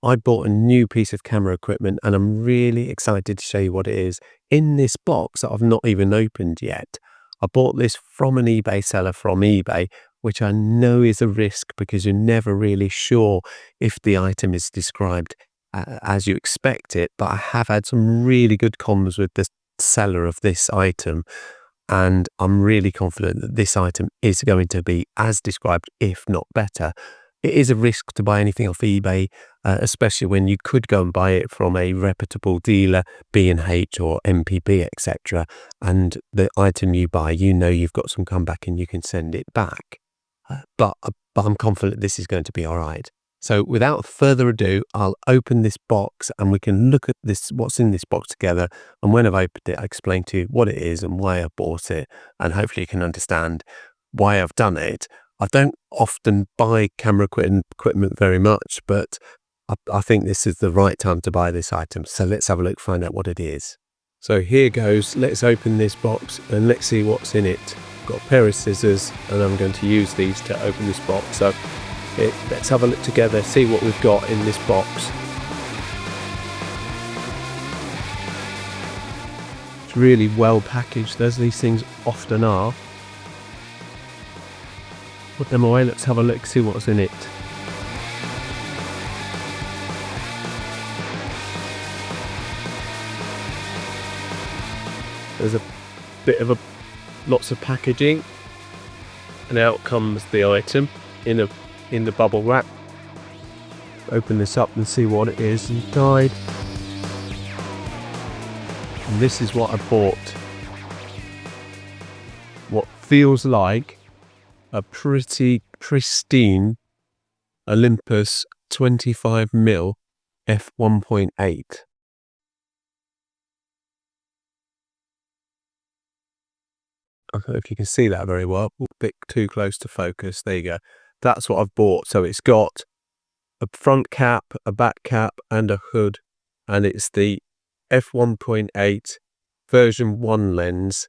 I bought a new piece of camera equipment and I'm really excited to show you what it is in this box that I've not even opened yet. I bought this from an eBay seller from eBay, which I know is a risk because you're never really sure if the item is described as you expect it. But I have had some really good comms with the seller of this item, and I'm really confident that this item is going to be as described, if not better. It is a risk to buy anything off eBay, especially when you could go and buy it from a reputable dealer, B&H or MPB, etc. And the item you buy, you know you've got some comeback and you can send it back. But I'm confident this is going to be all right. So without further ado, I'll open this box and we can look at this, what's in this box together. And when I've opened it, I explain to you what it is and why I bought it. And hopefully you can understand why I've done it. I don't often buy camera equipment very much, but I think this is the right time to buy this item. So let's have a look, find out what it is. So here goes. Let's open this box and let's see what's in it. I've got a pair of scissors and I'm going to use these to open this box. So let's have a look together, see what we've got in this box. It's really well packaged, as these things often are. Put them away, let's have a look, see what's in it. There's a bit of lots of packaging, and out comes the item in the bubble wrap. Open this up and see what it is inside. And this is what I bought. What feels like a pretty pristine Olympus 25mm f1.8. I don't know if you can see that very well. A bit too close to focus. There you go. That's what I've bought. So it's got a front cap, a back cap and a hood. And it's the f1.8 version 1 lens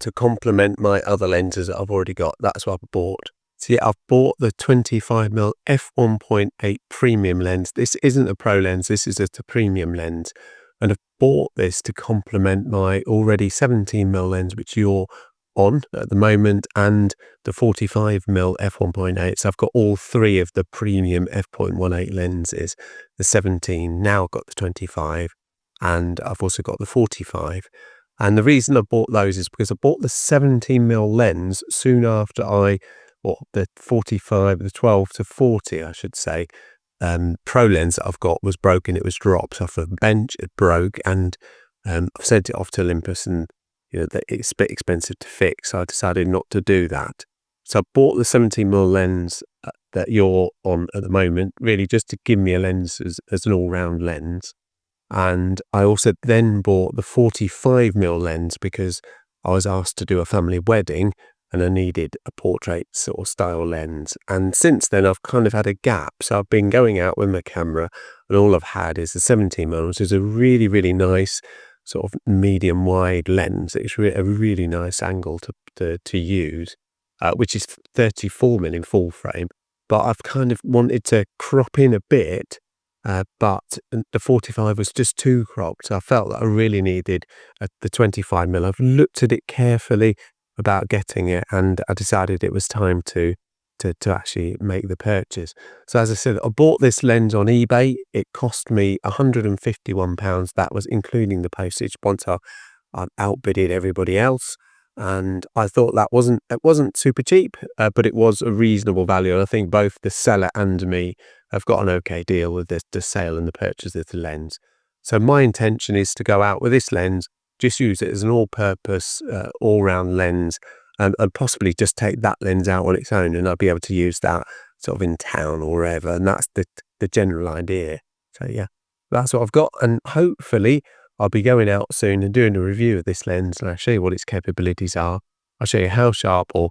to complement my other lenses that I've already got. That's what I've bought. So yeah, I've bought the 25mm f1.8 premium lens. This isn't a pro lens, this is a premium lens. And I've bought this to complement my already 17mm lens, which you're on at the moment, and the 45mm f1.8. So I've got all three of the premium f.18 lenses. The 17, now I've got the 25, and I've also got the 45. And the reason I bought those is because I bought the 17mm lens soon after the 45, the 12 to 40, I should say, pro lens that I've got was broken. It was dropped off a bench, it broke, and I've sent it off to Olympus, and that it's a bit expensive to fix, so I decided not to do that. So I bought the 17mm lens that you're on at the moment, really just to give me a lens as an all-round lens. And I also then bought the 45mm lens because I was asked to do a family wedding and I needed a portrait sort of style lens. And since then I've kind of had a gap. So I've been going out with my camera and all I've had is the 17mm, which is a really, really nice sort of medium wide lens. It's a really nice angle to use, which is 34mm in full frame. But I've kind of wanted to crop in a bit. But the 45 was just too cropped. So I felt that I really needed the 25mm. I've looked at it carefully about getting it, and I decided it was time to actually make the purchase. So as I said, I bought this lens on eBay. It cost me £151. That was including the postage once I outbidded everybody else. And I thought it wasn't super cheap, but it was a reasonable value. And I think both the seller and me have got an okay deal with the sale and the purchase of the lens. So my intention is to go out with this lens, just use it as an all-purpose, all-round lens, and possibly just take that lens out on its own, and I'll be able to use that sort of in town or wherever. And that's the general idea. So yeah, that's what I've got, and hopefully I'll be going out soon and doing a review of this lens, and I'll show you what its capabilities are. I'll show you how sharp or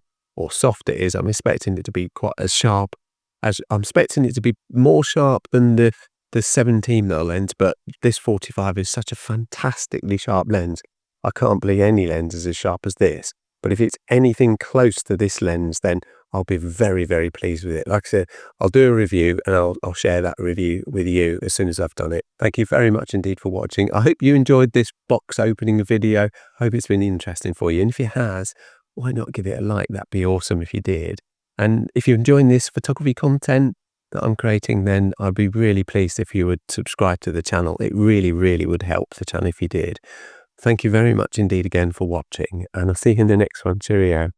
soft it is. I'm expecting it to be quite as sharp as I'm expecting it to be more sharp than the 17mm lens, but this 45 is such a fantastically sharp lens. I can't believe any lens is as sharp as this. But if it's anything close to this lens, then I'll be very, very pleased with it. Like I said, I'll do a review and I'll share that review with you as soon as I've done it. Thank you very much indeed for watching. I hope you enjoyed this box opening video. I hope it's been interesting for you. And if it has, why not give it a like? That'd be awesome if you did. And if you're enjoying this photography content that I'm creating, then I'd be really pleased if you would subscribe to the channel. It really, really would help the channel if you did. Thank you very much indeed again for watching, and I'll see you in the next one. Cheerio.